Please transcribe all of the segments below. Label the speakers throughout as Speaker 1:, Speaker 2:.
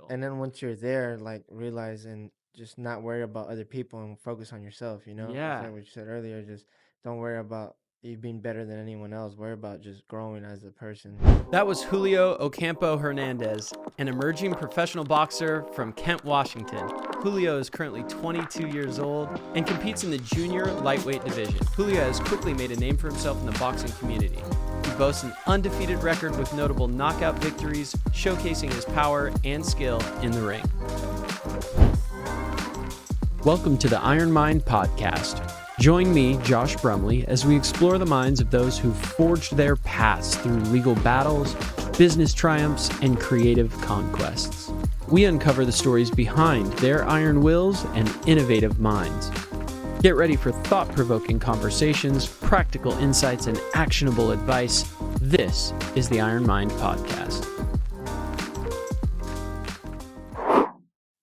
Speaker 1: title.
Speaker 2: And then once you're there, like realize and just not worry about other people and focus on yourself. It's
Speaker 1: Yeah.
Speaker 2: like what you said earlier. Just don't worry about you being better than anyone else. Worry about just growing as a person.
Speaker 1: That was Julio Ocampo Hernandez, an emerging professional boxer from Kent, Washington. Julio is currently 22 years old and competes in the junior lightweight division. Julio has quickly made a name for himself in the boxing community. He boasts an undefeated record with notable knockout victories, showcasing his power and skill in the ring. Welcome to the Iron Mind Podcast. Join me, Josh Brumley, as we explore the minds of those who forged their paths through legal battles, business triumphs, and creative conquests. We uncover the stories behind their iron wills and innovative minds. Get ready for thought-provoking conversations, practical insights, and actionable advice. This is the Iron Mind Podcast.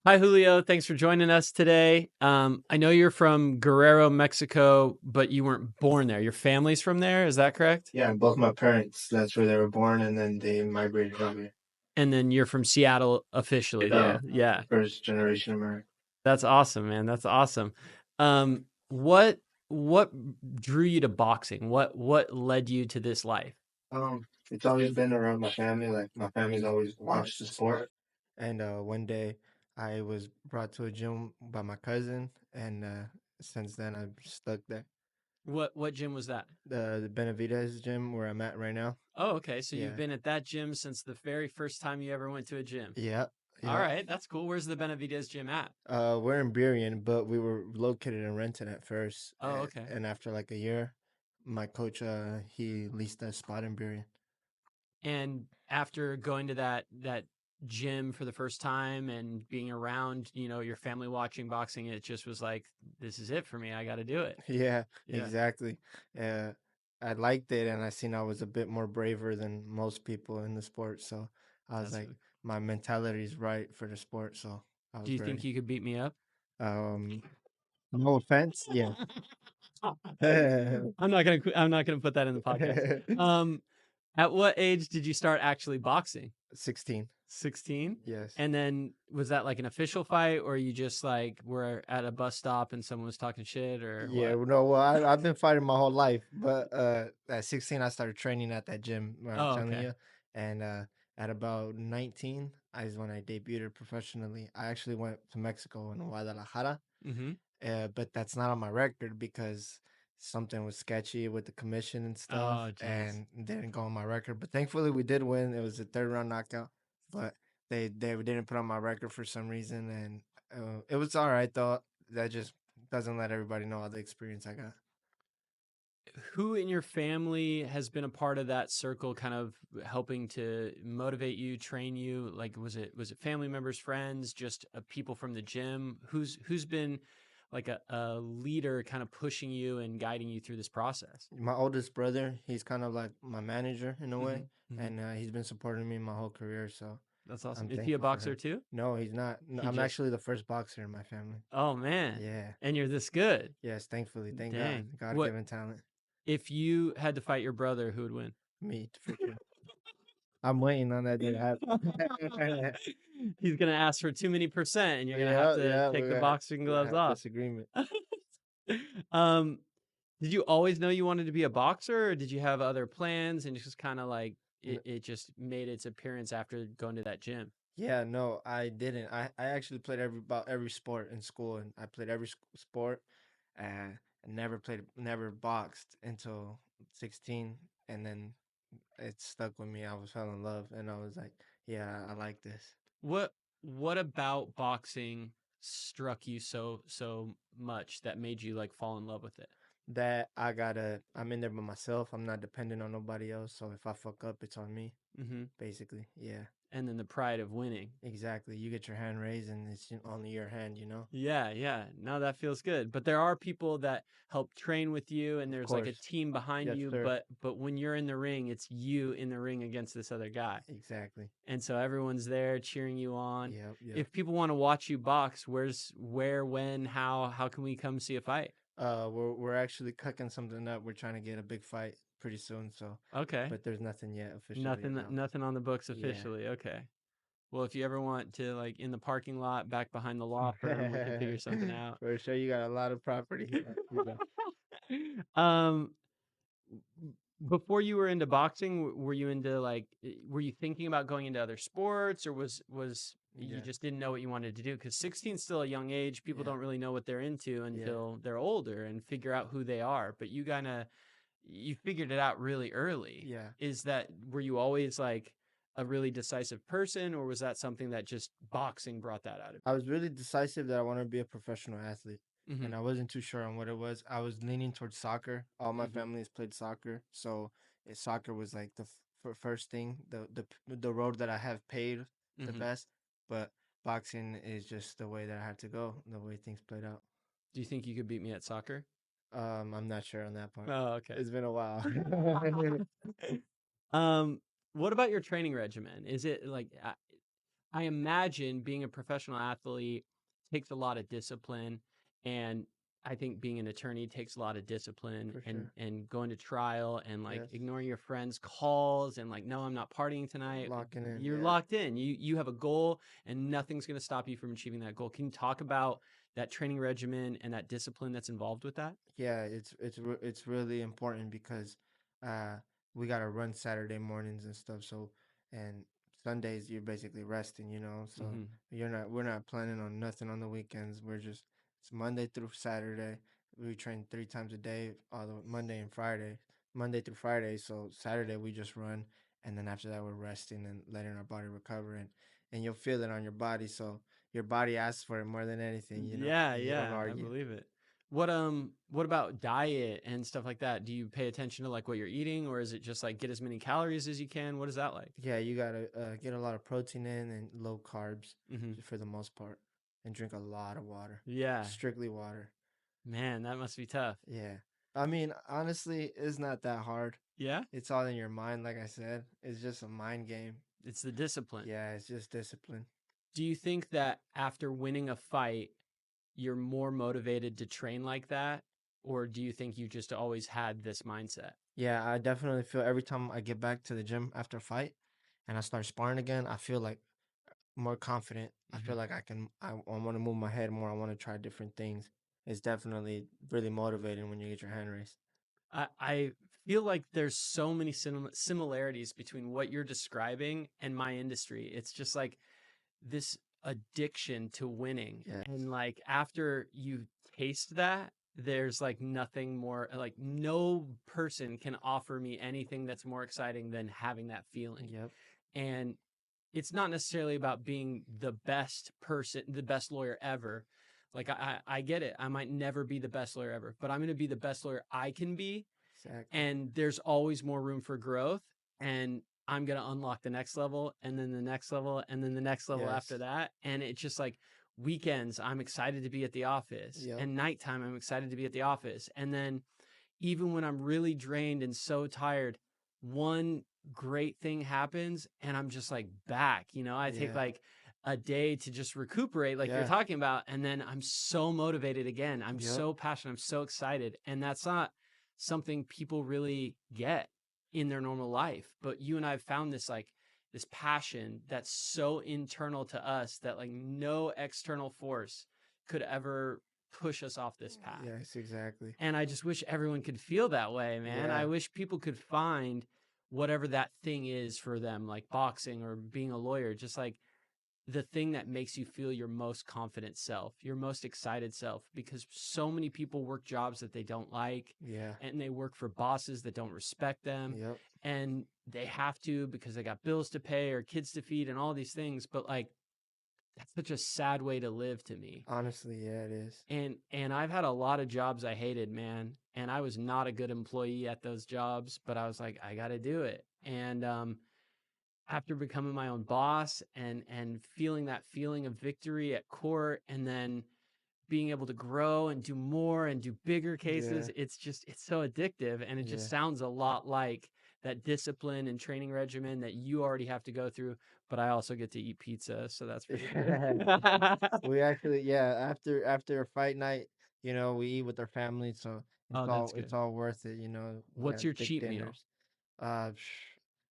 Speaker 1: Hi, Julio. Thanks for joining us today. I know you're from Guerrero, Mexico, but you weren't born there. Your family's from there. Is that correct?
Speaker 2: Yeah, both my parents. That's where they were born, and then they migrated over here.
Speaker 1: And then you're from Seattle officially, though. Yeah.
Speaker 2: First generation American.
Speaker 1: That's awesome, man. That's awesome. What drew you to boxing? What led you to this life?
Speaker 2: It's always been around my family. Like my family's always watched the sport. And one day I was brought to a gym by my cousin, and since then I've stuck there.
Speaker 1: What gym was that?
Speaker 2: The Benavides gym where I'm at right now.
Speaker 1: Oh, okay. So you've
Speaker 2: Yeah.
Speaker 1: been at that gym since the very first time you ever went to a gym.
Speaker 2: Yeah.
Speaker 1: All right, that's cool. Where's the Benavides gym at?
Speaker 2: We're in Burien, but we were located in Renton at first.
Speaker 1: Oh, okay.
Speaker 2: And after like a year, my coach he leased a spot in Burien.
Speaker 1: And after going to that gym for the first time and being around, your family watching boxing, it just was like, this is it for me. I got to do it.
Speaker 2: Yeah,
Speaker 1: Yeah.
Speaker 2: exactly. I liked it, and I seen I was a bit more braver than most people in the sport. So I was
Speaker 1: That's
Speaker 2: like,
Speaker 1: what-
Speaker 2: my mentality is right for the sport. So I was
Speaker 1: Do you think
Speaker 2: ready.
Speaker 1: you could beat me up?
Speaker 2: No offense. Yeah.
Speaker 1: I'm not gonna put that in the podcast. At what age did you start actually boxing?
Speaker 2: 16.
Speaker 1: 16?
Speaker 2: Yes.
Speaker 1: And then was that like an official fight, or you just like were at a bus stop and someone was talking shit, or
Speaker 2: Yeah,
Speaker 1: what?
Speaker 2: no, well, I've been fighting my whole life, but at 16 I started training at that gym where I'm
Speaker 1: Oh,
Speaker 2: telling
Speaker 1: okay.
Speaker 2: you, and at about 19 is when I debuted professionally. I actually went to Mexico in Guadalajara,
Speaker 1: Mm-hmm.
Speaker 2: but that's not on my record because something was sketchy with the commission and stuff,
Speaker 1: Oh, geez.
Speaker 2: and didn't go on my record. But thankfully, we did win. It was a third round knockout, but they didn't put on my record for some reason, and it was all right though. That just doesn't let everybody know all the experience I got.
Speaker 1: Who in your family has been a part of that circle, kind of helping to motivate you, train you? Like, was it family members, friends, just people from the gym? Who's been like a leader, kind of pushing you and guiding you through this process?
Speaker 2: My oldest brother, he's kind of like my manager in a way,
Speaker 1: Mm-hmm.
Speaker 2: and he's been supporting me my whole career. So
Speaker 1: That's awesome.
Speaker 2: I'm
Speaker 1: Is he a
Speaker 2: thankful for
Speaker 1: boxer
Speaker 2: him.
Speaker 1: too?
Speaker 2: No, he's not. No,
Speaker 1: He
Speaker 2: I'm
Speaker 1: just.
Speaker 2: actually the first boxer in my family.
Speaker 1: Oh man.
Speaker 2: Yeah.
Speaker 1: And you're this good.
Speaker 2: Yes, thankfully. Thank God.
Speaker 1: Dang.
Speaker 2: God
Speaker 1: What
Speaker 2: given talent.
Speaker 1: if you had to fight your brother? Who would win?
Speaker 2: Me, for sure. I'm waiting on that day to happen.
Speaker 1: He's gonna ask for too many percent, and you're gonna have
Speaker 2: Yeah,
Speaker 1: to
Speaker 2: yeah.
Speaker 1: take the boxing
Speaker 2: We're gonna
Speaker 1: gloves
Speaker 2: have
Speaker 1: off.
Speaker 2: disagreement.
Speaker 1: um, did you always know you wanted to be a boxer, or did you have other plans and just kind of like it just made its appearance after going to that gym?
Speaker 2: Yeah, no, I didn't. I actually played about every sport in school, and I played every sport. And never boxed until 16, and then it stuck with me. I was fell in love, and I was like, yeah, I like this.
Speaker 1: What about boxing struck you so much that made you like fall in love with it?
Speaker 2: That I'm in there by myself. I'm not dependent on nobody else. So if I fuck up, it's on me,
Speaker 1: Mm-hmm.
Speaker 2: basically. Yeah,
Speaker 1: And then the pride of winning.
Speaker 2: exactly. You get your hand raised, and it's only your hand.
Speaker 1: Yeah. No, that feels good. But there are people that help train with you, and
Speaker 2: Of
Speaker 1: there's like a
Speaker 2: course.
Speaker 1: team behind
Speaker 2: Yes,
Speaker 1: you.
Speaker 2: sir.
Speaker 1: But when you're in the ring, it's you in the ring against this other guy.
Speaker 2: Exactly.
Speaker 1: And so everyone's there cheering you on.
Speaker 2: Yep.
Speaker 1: If people want to watch you box, where, when, how can we come see a fight?
Speaker 2: We're actually cooking something up. We're trying to get a big fight pretty soon. So,
Speaker 1: Okay.
Speaker 2: but there's nothing yet officially.
Speaker 1: Nothing
Speaker 2: announced.
Speaker 1: nothing on the books
Speaker 2: Yeah.
Speaker 1: officially. Okay. Well, if you ever want to, like, in the parking lot back behind the law firm, we could figure something out.
Speaker 2: For sure, you got a lot of property.
Speaker 1: Um, before you were into boxing, were you into like, were you thinking about going into other sports, or was you
Speaker 2: Yeah,
Speaker 1: just didn't know what you wanted to do? Because 16 is still a young age. People
Speaker 2: yeah,
Speaker 1: don't really know what they're into
Speaker 2: yeah,
Speaker 1: until they're older and figure out who they are. But you figured it out really early.
Speaker 2: yeah.
Speaker 1: Were you always like a really decisive person, or was that something that just boxing brought that out of
Speaker 2: I was really decisive that I wanted to be a professional athlete,
Speaker 1: you? Mm-hmm.
Speaker 2: and I wasn't too sure on what it was. I was leaning towards soccer. All my
Speaker 1: Mm-hmm.
Speaker 2: families played soccer, so soccer was like the first thing, the road that I have paid the
Speaker 1: Mm-hmm.
Speaker 2: best. But boxing is just the way that I had to go, the way things played out.
Speaker 1: Do you think you could beat me at soccer?
Speaker 2: I'm not sure on that part.
Speaker 1: Oh, okay.
Speaker 2: It's been a while.
Speaker 1: um, what about your training regimen? Is it like I imagine being a professional athlete takes a lot of discipline, and I think being an attorney takes a lot of discipline,
Speaker 2: For
Speaker 1: and
Speaker 2: sure.
Speaker 1: going to trial and like
Speaker 2: Yes.
Speaker 1: ignoring your friends' calls and like, no, I'm not partying tonight.
Speaker 2: Locking in.
Speaker 1: You're
Speaker 2: Yeah.
Speaker 1: locked in. You have a goal, and nothing's going to stop you from achieving that goal. Can you talk about that training regimen and that discipline that's involved with that?
Speaker 2: Yeah, it's really important because uh we gotta run Saturday mornings and stuff. So and Sundays you're basically resting, So
Speaker 1: Mm-hmm.
Speaker 2: we're not planning on nothing on the weekends. It's Monday through Saturday. We train 3 times a day, all the Monday and Friday, Monday through Friday. So Saturday we just run, and then after that we're resting and letting our body recover, and you'll feel it on your body. So your body asks for it more than anything,
Speaker 1: Yeah,
Speaker 2: and you don't
Speaker 1: yeah, I
Speaker 2: argue.
Speaker 1: believe it. What about diet and stuff like that? Do you pay attention to like what you're eating, or is it just like get as many calories as you can? What is that like?
Speaker 2: Yeah, you gotta get a lot of protein in and low carbs
Speaker 1: Hmm.
Speaker 2: for the most part, and drink a lot of water,
Speaker 1: Yeah,
Speaker 2: strictly water.
Speaker 1: man, that must be tough.
Speaker 2: Yeah, I mean, honestly, it's not that hard.
Speaker 1: Yeah,
Speaker 2: It's all in your mind, like I said. It's just a mind game.
Speaker 1: it's the discipline.
Speaker 2: Yeah, it's just discipline.
Speaker 1: Do you think that after winning a fight, you're more motivated to train like that, or do you think you just always had this mindset?
Speaker 2: Yeah, I definitely feel every time I get back to the gym after a fight and I start sparring again, I feel like more confident. I
Speaker 1: Mhm.
Speaker 2: feel like I want to move my head more. I want to try different things. It's definitely really motivating when you get your hand raised.
Speaker 1: I feel like there's so many similarities between what you're describing and my industry. It's just like this addiction to winning.
Speaker 2: Yes.
Speaker 1: And like after you taste that, there's like nothing more, like no person can offer me anything that's more exciting than having that feeling.
Speaker 2: Yep.
Speaker 1: And it's not necessarily about being the best person, the best lawyer ever. Like I get it. I might never be the best lawyer ever, but I'm going to be the best lawyer I can be,
Speaker 2: Exactly.
Speaker 1: and there's always more room for growth, and I'm going to unlock the next level, and then the next level, and then the next level after
Speaker 2: Yes.
Speaker 1: that. And it's just like weekends I'm excited to be at the office,
Speaker 2: Yep.
Speaker 1: and nighttime I'm excited to be at the office, and then even when I'm really drained and so tired, one great thing happens and I'm just like back. I take
Speaker 2: Yeah.
Speaker 1: like a day to just recuperate, like you're
Speaker 2: Yeah.
Speaker 1: talking about, and then I'm so motivated again. I'm
Speaker 2: Yep.
Speaker 1: so passionate. I'm so excited. And that's not something people really get in their normal life. But you and I have found this passion that's so internal to us that like no external force could ever push us off this path.
Speaker 2: Yes, exactly.
Speaker 1: And I just wish everyone could feel that way, man. I
Speaker 2: Yeah.
Speaker 1: wish people could find whatever that thing is for them, like boxing or being a lawyer, just like the thing that makes you feel your most confident self, your most excited self, because so many people work jobs that they don't like,
Speaker 2: Yeah.
Speaker 1: and they work for bosses that don't respect them,
Speaker 2: Yep.
Speaker 1: and they have to because they got bills to pay or kids to feed and all these things. But like, that's such a sad way to live to me.
Speaker 2: Honestly, yeah, it is.
Speaker 1: And I've had a lot of jobs I hated, man. And I was not a good employee at those jobs, but I was like, I got to do it. And after becoming my own boss and feeling that feeling of victory at court, and then being able to grow and do more and do bigger
Speaker 2: Yeah.
Speaker 1: cases, it's so addictive, and it just
Speaker 2: Yeah.
Speaker 1: sounds a lot like that discipline and training regimen that you already have to go through, but I also get to eat pizza, so that's pretty good.
Speaker 2: We actually, yeah, after a fight night, we eat with our family, so
Speaker 1: Oh, that's
Speaker 2: it's
Speaker 1: good.
Speaker 2: all worth it. We
Speaker 1: What's
Speaker 2: got
Speaker 1: your
Speaker 2: big
Speaker 1: cheat meal?
Speaker 2: dinners.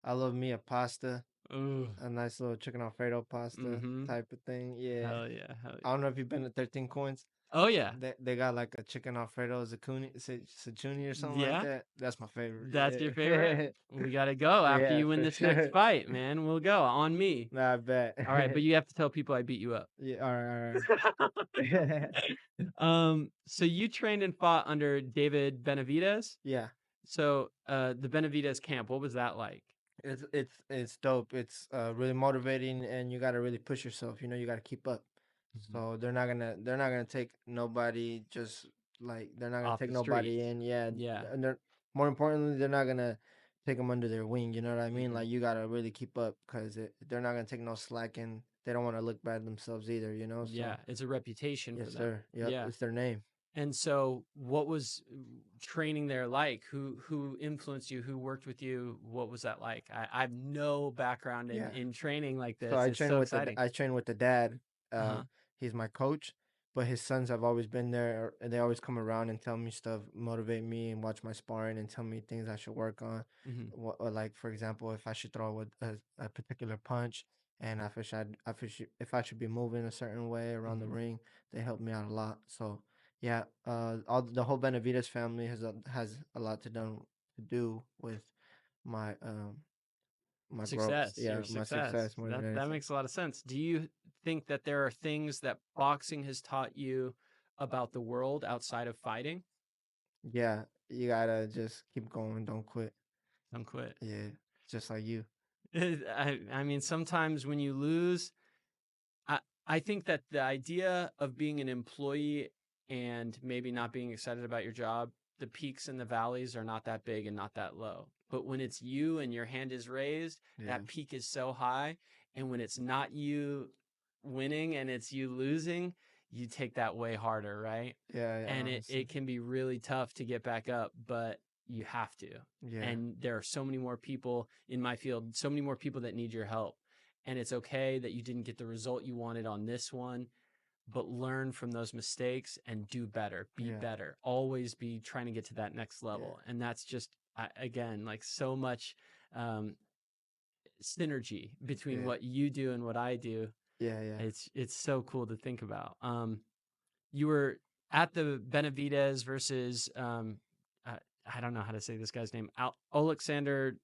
Speaker 2: I love me a pasta.
Speaker 1: Ooh.
Speaker 2: a nice little chicken Alfredo pasta
Speaker 1: Mm-hmm.
Speaker 2: type of thing. Yeah.
Speaker 1: Hell yeah. Hell
Speaker 2: I
Speaker 1: yeah.
Speaker 2: don't know if you've been to 13 Coins.
Speaker 1: Oh yeah.
Speaker 2: They got like a chicken Alfredo Zucchini or something like
Speaker 1: Yeah.
Speaker 2: that. That's my favorite.
Speaker 1: That's your favorite?
Speaker 2: Yeah.
Speaker 1: We gotta go after
Speaker 2: Yeah,
Speaker 1: you win
Speaker 2: for
Speaker 1: this next
Speaker 2: sure.
Speaker 1: fight, man. We'll go on me.
Speaker 2: Nah, I bet.
Speaker 1: All right, but you have to tell people I beat you up.
Speaker 2: Yeah, all right.
Speaker 1: So you trained and fought under David Benavidez.
Speaker 2: Yeah.
Speaker 1: So the Benavidez camp, what was that like?
Speaker 2: It's dope. It's really motivating, and you got to really push yourself. You got to keep up.
Speaker 1: Mhm.
Speaker 2: So they're not gonna take nobody just like they're not gonna
Speaker 1: Off
Speaker 2: take
Speaker 1: the street.
Speaker 2: nobody in. Yeah,
Speaker 1: Yeah.
Speaker 2: and they're more importantly they're not gonna take them under their wing. You know what I mean?
Speaker 1: Mhm.
Speaker 2: Like you gotta really keep up because they're not gonna take no slack, and they don't want to look bad themselves either.
Speaker 1: Yeah,
Speaker 2: So
Speaker 1: it's a reputation for
Speaker 2: yes,
Speaker 1: them.
Speaker 2: sir. Yep,
Speaker 1: Yeah.
Speaker 2: it's their name.
Speaker 1: And so what was training there like? Who influenced you? Who worked with you? What was that like? I have no background in
Speaker 2: Yeah.
Speaker 1: in training like
Speaker 2: So
Speaker 1: this. It's so exciting.
Speaker 2: I train with the dad.
Speaker 1: Uh-huh.
Speaker 2: He's my coach, but his sons have always been there, and they always come around and tell me stuff, motivate me, and watch my sparring, and tell me things I should work on.
Speaker 1: Mhm.
Speaker 2: Or like for example, if I should throw a particular punch, and if I should be moving a certain way around the
Speaker 1: Mhm.
Speaker 2: ring, they help me out a lot. So yeah, all the whole Benavides family has a lot to do with my my growth.
Speaker 1: Success,
Speaker 2: Yeah,
Speaker 1: your
Speaker 2: my
Speaker 1: success.
Speaker 2: success more than
Speaker 1: That
Speaker 2: anything.
Speaker 1: makes a lot of sense. Do you think that there are things that boxing has taught you about the world outside of fighting?
Speaker 2: Yeah, you gotta just keep going, don't quit.
Speaker 1: Don't quit.
Speaker 2: Yeah, just like you.
Speaker 1: I mean, sometimes when you lose, I I think that the idea of being an employee and maybe not being excited about your job, the peaks and the valleys are not that big and not that low. But when it's you and your hand is raised,
Speaker 2: Yeah,
Speaker 1: that peak is so high. And when it's not you winning and it's you losing, you take that way harder, right?
Speaker 2: yeah, yeah,
Speaker 1: And it,
Speaker 2: honestly.
Speaker 1: it can be really tough to get back up, but you have to.
Speaker 2: Yeah,
Speaker 1: And there are so many more people in my field, so many more people that need your help. And it's okay that you didn't get the result you wanted on this one, but learn from those mistakes and do better, be
Speaker 2: yeah,
Speaker 1: better, always be trying to get to that next
Speaker 2: yeah,
Speaker 1: level. And that's just, again, like so much um, synergy between
Speaker 2: yeah,
Speaker 1: what you do and what I do.
Speaker 2: yeah, yeah.
Speaker 1: It's so cool to think about. You were at the Benavidez versus uh, I don't know how to say this guy's name. Alexander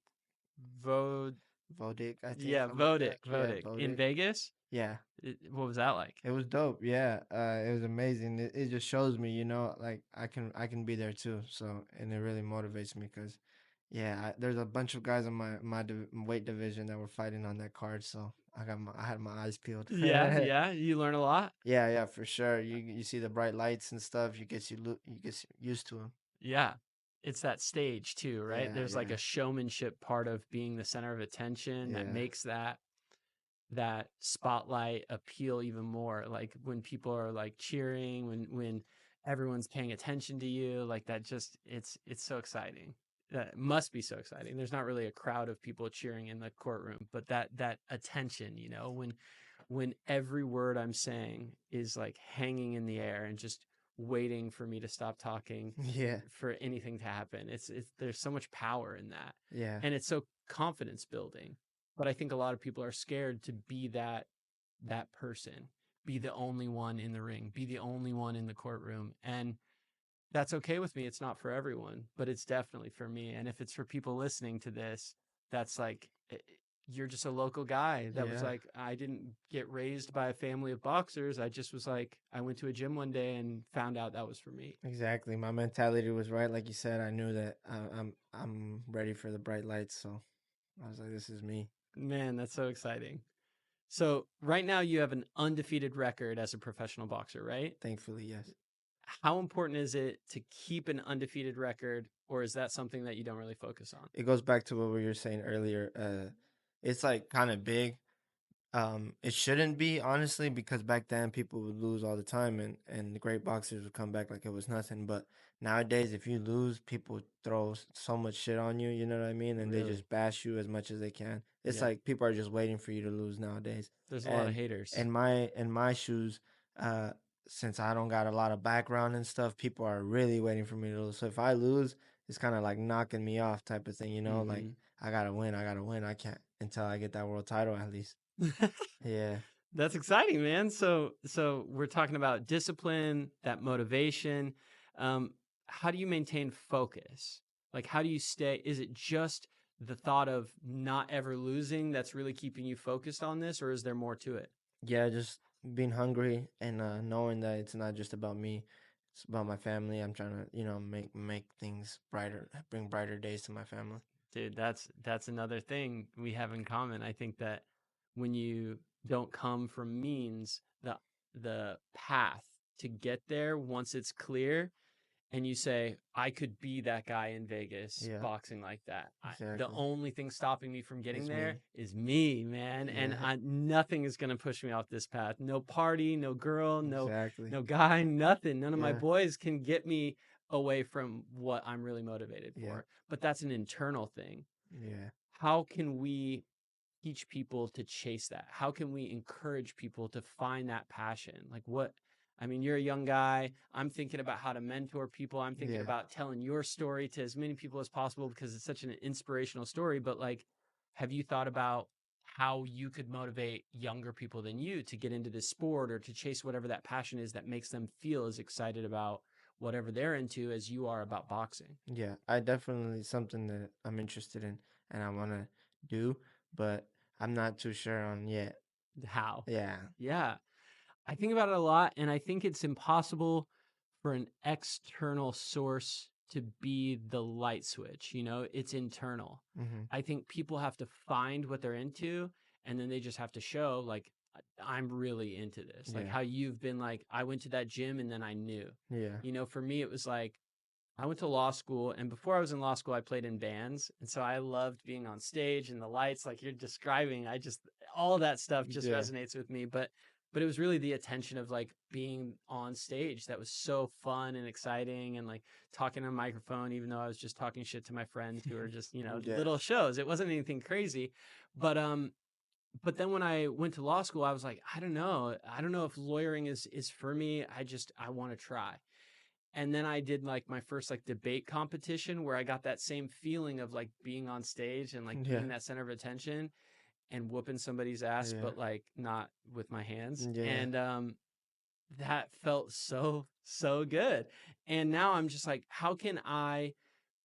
Speaker 1: Vod.
Speaker 2: Vodic, I think
Speaker 1: Yeah,
Speaker 2: something like that. Yeah,
Speaker 1: Vodic in
Speaker 2: Vodic.
Speaker 1: Vegas.
Speaker 2: Yeah,
Speaker 1: What was that like?
Speaker 2: it was dope. Yeah, it was amazing. It just shows me, like I can be there too. So and it really motivates me because, yeah, there's a bunch of guys in my weight division that were fighting on that card. So I had my eyes peeled.
Speaker 1: Yeah, yeah. You learn a lot.
Speaker 2: Yeah, yeah, for sure. You see the bright lights and stuff. You get used to them.
Speaker 1: Yeah. It's that stage too, right?
Speaker 2: Yeah,
Speaker 1: There's like
Speaker 2: yeah,
Speaker 1: a showmanship part of being the center of attention that
Speaker 2: yeah,
Speaker 1: makes that spotlight appeal even more. Like when people are like cheering, when everyone's paying attention to you, like that just it's so exciting. That must be so exciting. There's not really a crowd of people cheering in the courtroom, but that attention, when every word I'm saying is like hanging in the air and just waiting for me to stop talking
Speaker 2: yeah,
Speaker 1: for anything to happen. It's there's so much power in that.
Speaker 2: yeah,
Speaker 1: And it's so confidence building. But I think a lot of people are scared to be that person, be the only one in the ring, be the only one in the courtroom. And that's okay with me. It's not for everyone, but it's definitely for me. And if it's for people listening to this, that's like you're just a local guy that was
Speaker 2: yeah.
Speaker 1: like, I didn't get raised by a family of boxers. I just was like, I went to a gym one day and found out that was for me.
Speaker 2: Exactly. My mentality was right, like you said. I knew that I'm ready for the bright lights. So I was like, this is me.
Speaker 1: Man, that's so exciting. So right now you have an undefeated record as a professional boxer, right?
Speaker 2: Thankfully, yes.
Speaker 1: How important is it to keep an undefeated record, or is that something that you don't really focus on?
Speaker 2: It goes back to what we were saying earlier. It's like kind of big. It shouldn't be honestly because back then people would lose all the time and the great boxers would come back like it was nothing. But nowadays, if you lose, people throw so much shit on you. You know what I mean? And they
Speaker 1: Really?
Speaker 2: just bash you as much as they can. It's
Speaker 1: Yeah.
Speaker 2: like people are just waiting for you to lose nowadays.
Speaker 1: There's a lot of
Speaker 2: And
Speaker 1: haters.
Speaker 2: in my shoes, uh, since I don't got a lot of background and stuff, people are really waiting for me to lose. So if I lose, it's kind of like knocking me off type of thing. Like
Speaker 1: Mm-hmm.
Speaker 2: I gotta win. I gotta win. I can't until I get that world title at least. Yeah.
Speaker 1: That's exciting, man. So we're talking about discipline, that motivation. Um, how do you maintain focus? Like, how do you stay? Is it just the thought of not ever losing that's really keeping you focused on this, or is there more to it?
Speaker 2: Yeah, just being hungry and knowing that it's not just about me. It's about my family. I'm trying to, make things brighter, bring brighter days to my family.
Speaker 1: Dude, that's another thing we have in common. I think that when you don't come from means, the path to get there, once it's clear, and you say, I could be that guy in Vegas
Speaker 2: Yeah,
Speaker 1: boxing like that. The
Speaker 2: exactly.
Speaker 1: only thing stopping me from getting
Speaker 2: It's
Speaker 1: there
Speaker 2: me.
Speaker 1: is me, man. And
Speaker 2: Yeah,
Speaker 1: nothing is going to push me off this path. No party, no girl,
Speaker 2: exactly.
Speaker 1: no guy, nothing. None of my
Speaker 2: Yeah,
Speaker 1: boys can get me away from what I'm really motivated
Speaker 2: yeah,
Speaker 1: for. But that's an internal thing.
Speaker 2: yeah,
Speaker 1: How can we teach people to chase that? How can we encourage people to find that passion? Like, what? I mean, you're a young guy. I'm thinking about how to mentor people. I'm thinking
Speaker 2: yeah,
Speaker 1: about telling your story to as many people as possible because it's such an inspirational story. But like, have you thought about how you could motivate younger people than you to get into this sport or to chase whatever that passion is that makes them feel as excited about whatever they're into as you are about boxing?
Speaker 2: yeah. I definitely something that I'm interested in and I want to do, but I'm not too sure on yet.
Speaker 1: How?
Speaker 2: Yeah,
Speaker 1: Yeah. I think about it a lot, and I think it's impossible for an external source to be the light switch. It's internal.
Speaker 2: hmm,
Speaker 1: I think people have to find what they're into, and then they just have to show, like, I'm really into this. Like
Speaker 2: yeah,
Speaker 1: how you've been like, I went to that gym and then I knew.
Speaker 2: yeah,
Speaker 1: For me, it was like, I went to law school, and before I was in law school, I played in bands. And so I loved being on stage and the lights, like you're describing. All that stuff just
Speaker 2: yeah,
Speaker 1: resonates with me. But it was really the attention of like being on stage that was so fun and exciting and like talking on a microphone, even though I was just talking shit to my friends who were just,
Speaker 2: yeah,
Speaker 1: little shows. It wasn't anything crazy. But, but then when I went to law school, I was like, I don't know. I don't know if lawyering is for me. I want to try. And then I did like my first like debate competition where I got that same feeling of like being on stage and like
Speaker 2: yeah,
Speaker 1: being that center of attention and whooping somebody's ass,
Speaker 2: yeah,
Speaker 1: but like not with my hands.
Speaker 2: yeah,
Speaker 1: And that felt so good. And now I'm just like, how can I